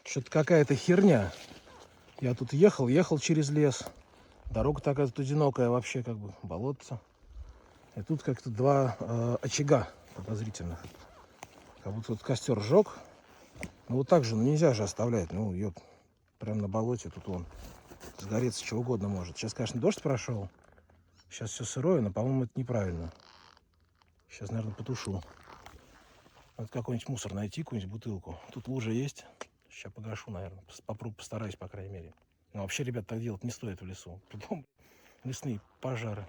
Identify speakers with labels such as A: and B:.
A: Что-то какая-то херня. Я тут ехал через лес. Дорога такая тут одинокая вообще, как бы болотце. И тут как-то два очага подозрительных. Как будто тут костер сжег. Ну вот так же, ну нельзя же оставлять. Ну, ёп, прям на болоте тут вон сгореться чего угодно может. Сейчас, конечно, дождь прошел. Сейчас все сырое, но, по-моему, это неправильно. Сейчас, наверное, потушу. Надо какой-нибудь мусор найти, какую-нибудь бутылку. Тут лужа есть. Сейчас погашу, наверное. Попробую, постараюсь, по крайней мере. Но вообще, ребят, так делать не стоит в лесу. Потом лесные пожары.